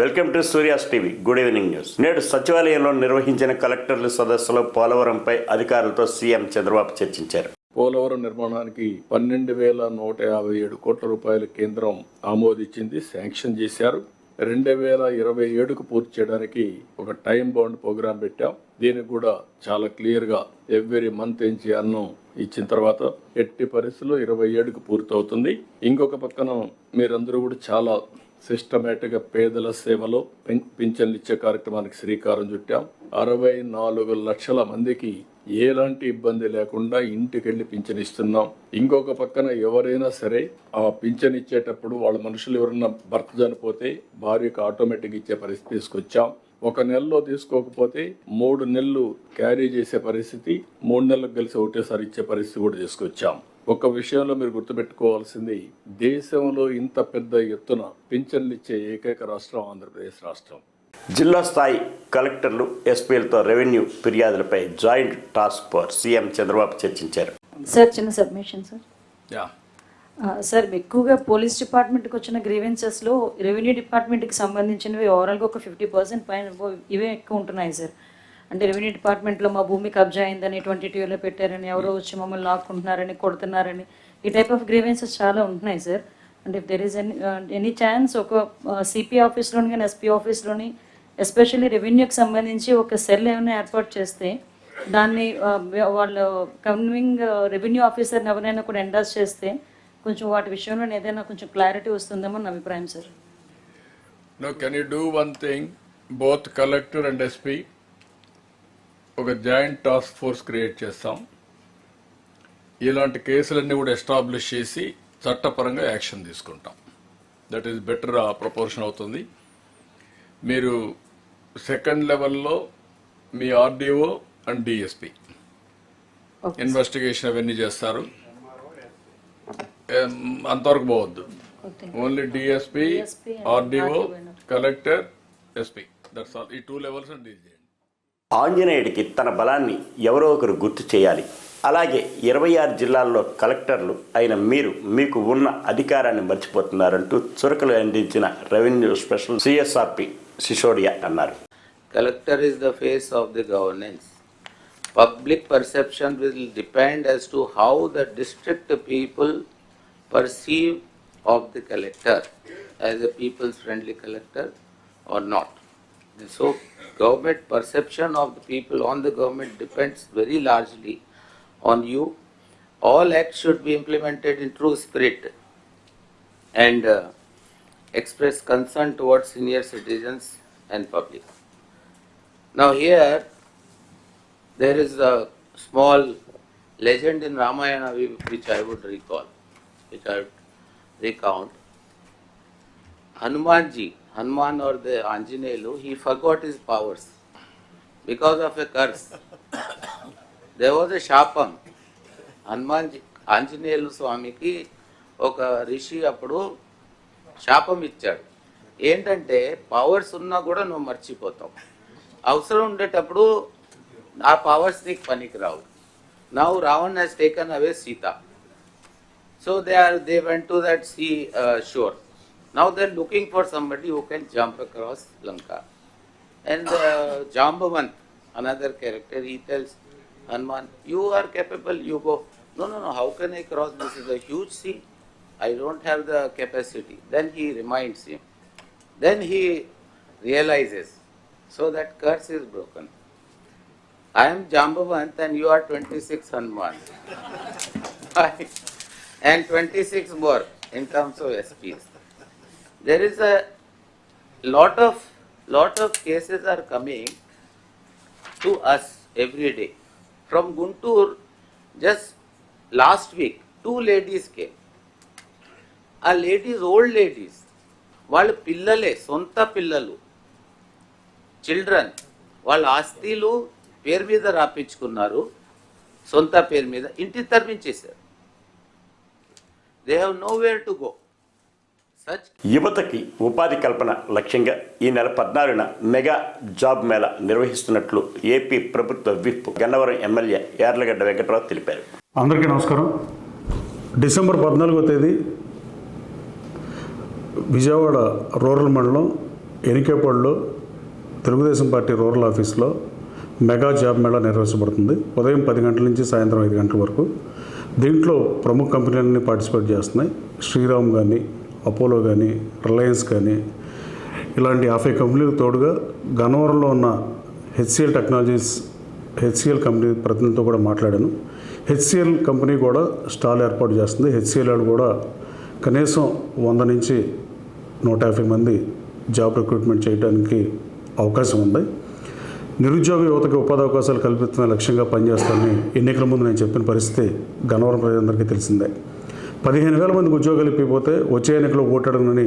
Welcome to Surya's TV. Good evening news. నేడు సచివాలయంలో నిర్వహించిన కలెక్టర్ల సదస్సులో పోలవరంపై అధికారులతో సీఎం చంద్రబాబు చర్చించారు. పోలవరం నిర్మాణానికి 12,157 కోట్ల రూపాయల కేంద్రం ఆమోదించింది, శాంక్షన్ చేశారు. 2027కు పూర్తి చేయడానికి ఒక టైం బౌండ్ ప్రోగ్రాం పెట్టాం. దీనికి కూడా చాలా క్లియర్ గా ఎవ్రీ మంత్ ఏం చేయాలనో ఇచ్చిన తర్వాత ఎట్టి పరిస్థితుల్లో 27కు పూర్తి అవుతుంది. ఇంకొక పక్కన మీరందరూ కూడా చాలా సిస్టమేటిక్ గా పేదల సేవలో పింఛన్లు ఇచ్చే కార్యక్రమానికి శ్రీకారం చుట్టాం. 64 లక్షల మందికి ఎలాంటి ఇబ్బంది లేకుండా ఇంటికెళ్లి పింఛన్ ఇస్తున్నాం. ఇంకొక పక్కన ఎవరైనా సరే ఆ పింఛన్ ఇచ్చేటప్పుడు వాళ్ళ మనుషులు ఎవరన్నా భర్త చనిపోతే భార్యకు ఆటోమేటిక్ ఇచ్చే పరిస్థితి తీసుకొచ్చాం. ఒక నెలలో తీసుకోకపోతే 3 నెలలు క్యారీ చేసే పరిస్థితి, 3 నెలలకు కలిసి ఒకటేసారి ఇచ్చే పరిస్థితి కూడా తీసుకొచ్చాం. ఒక విషయంలో మీరు గుర్తుపెట్టుకోవాల్సింది, దేశంలో ఇంత పెద్ద ఎత్తున పింఛన్లు ఇచ్చే ఏకైక రాష్ట్రం ఆంధ్రప్రదేశ్ రాష్ట్రం. జిల్లా స్థాయి కలెక్టర్లు, ఎస్పీలతో రెవెన్యూ ఫిర్యాదులపై joint task force CM Chandrababu చర్చించారు. సార్, చిన్న సబ్మిషన్ సార్. సార్, ఎక్కువగా పోలీస్ డిపార్ట్మెంట్కి వచ్చిన గ్రీవెన్సెస్లో రెవెన్యూ డిపార్ట్మెంట్కి సంబంధించినవి ఓవరాల్గా ఒక 50% పైన ఇవే ఎక్కువ ఉంటున్నాయి సార్. అంటే రెవెన్యూ డిపార్ట్మెంట్లో మా భూమి కబ్జా అయిందని 22లో పెట్టారని, ఎవరో వచ్చి మమ్మల్ని లాక్కుంటున్నారని, కొడుతున్నారని, ఈ టైప్ ఆఫ్ గ్రీవెన్సెస్ చాలా ఉంటున్నాయి సార్. అంటే if there is any chance ఒక సిపి ఆఫీస్లోని కానీ ఎస్పీ ఆఫీస్లోని ఎస్పెషల్లీ రెవెన్యూకి సంబంధించి ఒక సెల్ ఏమైనా ఏర్పాటు చేస్తే దాన్ని వాళ్ళు కన్వింగ్ రెవెన్యూ ఆఫీసర్ని ఎవరైనా కూడా ఎండాస్ చేస్తే కొంచెం వాటి విషయంలో ఏదైనా కొంచెం క్లారిటీ వస్తుందేమో నా అభిప్రాయం sir. No, can you do one thing, both collector and SP ఒక జాయింట్ టాస్క్ ఫోర్స్ క్రియేట్ చేస్తాం. ఇలాంటి కేసులన్నీ కూడా ఎస్టాబ్లిష్ చేసి చట్టపరంగా యాక్షన్ తీసుకుంటాం. దట్ ఈస్ బెటర్ ప్రపోర్షన్ అవుతుంది. మీరు సెకండ్ లెవెల్లో మీ ఆర్డీఓ అండ్ డిఎస్పీ ఇన్వెస్టిగేషన్ అవన్నీ చేస్తారు. అంతవరకు పోవద్దు. Only DSP, RDO, collector, SP, that's all. ఈ 2 లెవెల్స్ డీల్ చేయండి. ఆంజనేయుడికి తన బలాన్ని ఎవరో ఒకరు గుర్తు చేయాలి. అలాగే 26 జిల్లాల్లో కలెక్టర్లు అయిన మీరు మీకు ఉన్న అధికారాన్ని మర్చిపోతున్నారంటూ చురకలు అందించిన రెవెన్యూ స్పెషల్ సిఎస్ఆర్పి సిసోడియా అన్నారు. Collector is the face of the governance. Public perception will depend as to how the district people perceive of the collector as a people's friendly collector or not. So government perception of the people on the government depends very largely on you. All acts should be implemented in true spirit and express concern towards senior citizens and public. Now here there is a small legend in Ramayana which I would recount. Hanuman or the Anjaneyulu, he forgot his powers because of a curse. There was a శాపం. ఆంజనేయులు స్వామికి ఒక ఋషి అప్పుడు శాపం ఇచ్చాడు. ఏంటంటే powers ఉన్నా కూడా నువ్వు మర్చిపోతావు, అవసరం ఉండేటప్పుడు ఆ పవర్స్ నీకు పనికి రావు. Now Ravan has taken away Sita. So they went to that sea shore. Now they're looking for somebody who can jump across Lanka. And Jambavant, another character, he tells Hanuman, you are capable, you go. No, how can I cross? This is a huge sea. I don't have the capacity. Then he reminds him. Then he realizes. So that curse is broken. I am Jambavant and you are 26 Hanuman. And 26 more in terms of SPs. There is a lot of cases are coming to us every day. From Guntur, just last week, 2 ladies came. A ladies, old ladies, వాళ్ళు పిల్లలే, సొంత పిల్లలు, children, వాళ్ళ ఆస్తిలు పేరు మీద రాపించుకున్నారు, సొంత పేరు మీద ఇంటి తరలించేశారు. They have nowhere to go. యువతకి ఉపాధి కల్పన లక్ష్యంగా ఈ నెల 14న మెగా జాబ్ మేళా నిర్వహిస్తున్నట్లు ఏపీ ప్రభుత్వ విప్ గన్నవరం ఎమ్మెల్యే యార్లగడ్డ వెంకటరావు తెలిపారు. అందరికీ నమస్కారం. డిసెంబర్ 14వ తేదీ విజయవాడ రూరల్ మండలం ఎనికేపల్లిలో తెలుగుదేశం పార్టీ రూరల్ ఆఫీస్లో మెగా జాబ్ మేళా నిర్వహించబడుతుంది. ఉదయం 10 గంటల నుంచి సాయంత్రం 5 గంటల వరకు. దీంట్లో ప్రముఖ కంపెనీలన్నీ పార్టిసిపేట్ చేస్తున్నాయి. శ్రీరామ్ కానీ, అపోలో కానీ, రిలయన్స్ కానీ, ఇలాంటి 50 కంపెనీలకు తోడుగా గన్నవరంలో ఉన్న హెచ్సిఎల్ టెక్నాలజీస్, హెచ్సిఎల్ కంపెనీ ప్రతినిధితో కూడా మాట్లాడాను. హెచ్సిఎల్ కంపెనీ కూడా స్టాల్ ఏర్పాటు చేస్తుంది. హెచ్సిఎల్ వాళ్ళు కూడా కనీసం 100 నుంచి 150 మంది జాబ్ రిక్రూట్మెంట్ చేయడానికి అవకాశం ఉంది. నిరుద్యోగ యువతకు ఉపాధి అవకాశాలు కల్పించడమే లక్ష్యంగా పనిచేస్తానని ఎన్నికల ముందు నేను చెప్పిన పరిస్థితి గన్నవరం ప్రజలందరికీ తెలిసిందే. 15,000 మందికి ఉద్యోగాలు ఇప్పిపోతే వచ్చే ఎన్నికలో ఓటాడనని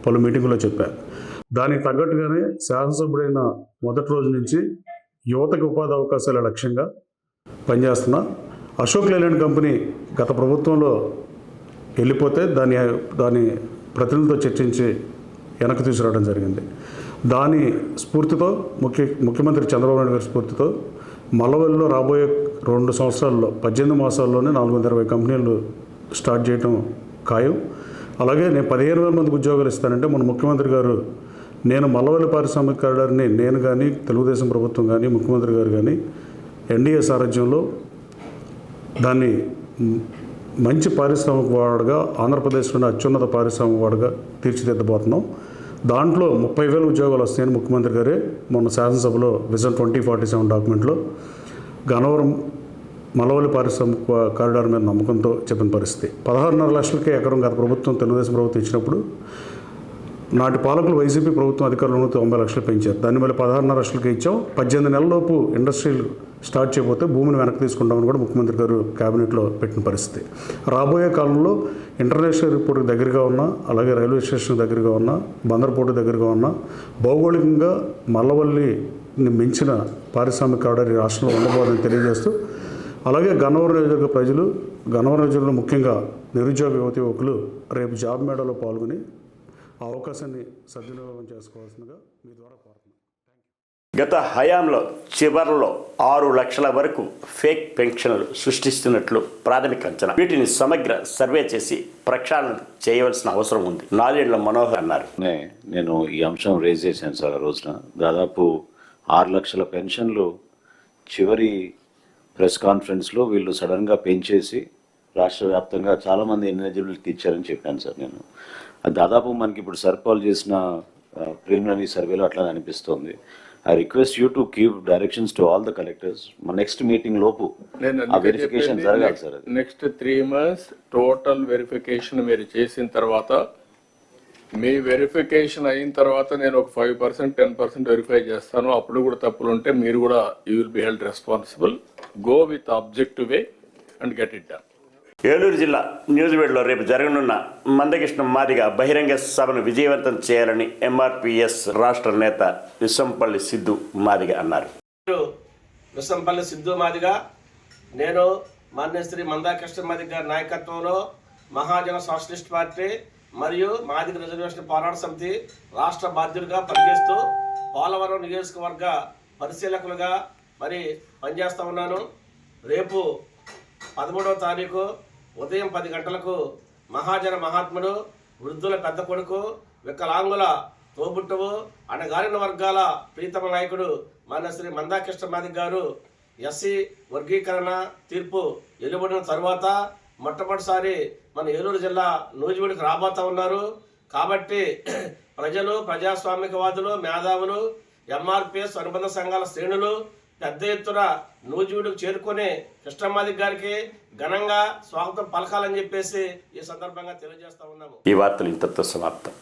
పలు మీటింగుల్లో చెప్పారు. దానికి తగ్గట్టుగానే శాసనసభ్యుడైన మొదటి రోజు నుంచి యువతకు ఉపాధి అవకాశాల లక్ష్యంగా పనిచేస్తున్నా. అశోక్ లేలాండ్ కంపెనీ గత ప్రభుత్వంలో వెళ్ళిపోతే దాని ప్రతినిధులతో చర్చించి వెనక్కి తీసుకురావడం జరిగింది. దాని స్ఫూర్తితో ముఖ్యమంత్రి చంద్రబాబు నాయుడు గారి స్ఫూర్తితో మల్లవల్లిలో రాబోయే 2 సంవత్సరాల్లో 18 మాసాల్లోనే 420 కంపెనీలు స్టార్ట్ చేయడం ఖాయం. అలాగే నేను 15,000 మందికి ఉద్యోగాలు ఇస్తానంటే మన ముఖ్యమంత్రి గారు, నేను మల్లవల్లి పారిశ్రామిక కారిడార్ని నేను కానీ, తెలుగుదేశం ప్రభుత్వం కానీ, ముఖ్యమంత్రి గారు కానీ ఎన్డీఏ సారథ్యంలో దాన్ని మంచి పారిశ్రామిక వాడగా, ఆంధ్రప్రదేశ్లోని అత్యున్నత పారిశ్రామిక వాడగా తీర్చిదిద్దబోతున్నాం. దాంట్లో 30,000 ఉద్యోగాలు వస్తాయని ముఖ్యమంత్రి గారే మొన్న శాసనసభలో విజన్ 2047 డాక్యుమెంట్లో గన్నవరం మల్లవల్లి పారిశ్రామిక కారిడార్ మీద నమ్మకంతో చెప్పిన పరిస్థితి. 16.5 లక్షలకే ఎకరం గత ప్రభుత్వం, తెలుగుదేశం ప్రభుత్వం ఇచ్చినప్పుడు నాటి పాలకులు వైసీపీ ప్రభుత్వం అధికారులను 90 లక్షలు పెంచారు. దాన్ని మళ్ళీ 16.5 లక్షలకి ఇచ్చాం. 18 నెలలలోపు ఇండస్ట్రీలు స్టార్ట్ చేయబోతే భూమిని వెనక్కి తీసుకుంటామని కూడా ముఖ్యమంత్రి గారు క్యాబినెట్లో పెట్టిన పరిస్థితి. రాబోయే కాలంలో ఇంటర్నేషనల్ ఎయిర్పోర్ట్కి దగ్గరగా ఉన్న, అలాగే రైల్వే స్టేషన్ దగ్గరగా ఉన్న, బందర్ పోర్టు దగ్గరగా ఉన్న, భౌగోళికంగా మల్లవల్లిని మించిన పారిశ్రామిక కారిడార్ ఈ రాష్ట్రంలో ఉండబోదని తెలియజేస్తూ, అలాగే గన్నవరం నియోజకవర్గ ప్రజలు, గన్నవరం నియోజకవర్గంలో ముఖ్యంగా నిరుద్యోగ యువకులు రేపు జాబ్ మేళాలో పాల్గొని ఆ అవకాశాన్ని సద్వినియోగం చేసుకోవాల్సిందిగా మీ ద్వారా కోరుతున్నాను. గత హయాంలో చివర్లో 6 లక్షల వరకు ఫేక్ పెన్షన్లు సృష్టిస్తున్నట్లు ప్రాథమిక అంచనా. వీటిని సమగ్ర సర్వే చేసి ప్రక్షాళన చేయవలసిన అవసరం ఉంది. నాదెండ్ల మనోహర్ అన్నారు. నేను ఈ అంశం రేజ్ చేశాను సార్. ఆ రోజున దాదాపు 6 లక్షల పెన్షన్లు చివరి ప్రెస్ కాన్ఫరెన్స్లో వీళ్ళు సడన్గా పెంచేసి రాష్ట్ర వ్యాప్తంగా చాలామంది ఎలిజిబిలిటీకి ఇచ్చారని చెప్పాను సార్ నేను. అది దాదాపు మనకి ఇప్పుడు సర్పాల్ చేసిన ప్రిలిమినరీ సర్వేలో అట్లా అనిపిస్తోంది. I request you to give directions to all the collectors. మా నెక్స్ట్ మీటింగ్ లోపు ఆ వెరిఫికేషన్ జరగాలి sir. Next 3 months total verification మీరు చేసిన తర్వాత, మీ వెరిఫికేషన్ అయిన తర్వాత నేను ఒక 5%, 10% వెరిఫై చేస్తాను. అప్పుడు కూడా తప్పులు ఉంటే మీరు కూడా you will be held responsible. Go with objective way and get it done. Eluru జిల్లా న్యూజివేడ్లో రేపు జరగనున్న మందకృష్ణ మాదిగ బహిరంగ సభను విజయవంతం చేయాలని ఎంఆర్పిఎస్ రాష్ట్ర నేత విశ్వంపల్లి సిద్ధు మాదిగ అన్నారు. విశ్వంపల్లి సిద్ధు మాదిగ, నేను మాన్యశ్రీ మందాకృష్ణ మాదిగ గారి నాయకత్వంలో మహాజన సోషలిస్ట్ పార్టీ మరియు మాదిగ రిజర్వేషన్ పోరాట సమితి రాష్ట్ర బాధ్యులుగా పనిచేస్తూ పోలవరం నియోజకవర్గ పరిశీలకులుగా పనిచేస్తూ ఉన్నాను. రేపు 13వ తారీఖు ఉదయం 10 గంటలకు మహాజన మహాత్ముడు, వృద్ధుల పెద్ద కొడుకు, వికలాంగుల తోబుట్టువు, అణగారిన వర్గాల ప్రీతమ నాయకుడు మాన్యశ్రీ మందాకృష్ణ మాదిగ గారు ఎస్సీ వర్గీకరణ తీర్పు వెలువడిన తరువాత మొట్టమొదటిసారి మన ఏలూరు జిల్లా నూజివీడుకు రాబోతా ఉన్నారు. కాబట్టి ప్రజలు, ప్రజాస్వామికవాదులు, మేధావులు, ఎంఆర్పిఎస్ అనుబంధ సంఘాల శ్రేణులు పెద్ద ఎత్తున నూజివీడుకు చేరుకుని కృష్ణ మాదిగ గారికి ఘనంగా స్వాగతం పలకాలని చెప్పేసి ఈ సందర్భంగా తెలియజేస్తా ఉన్నాము. ఈ వార్తలు ఇంతతో సమాప్తం.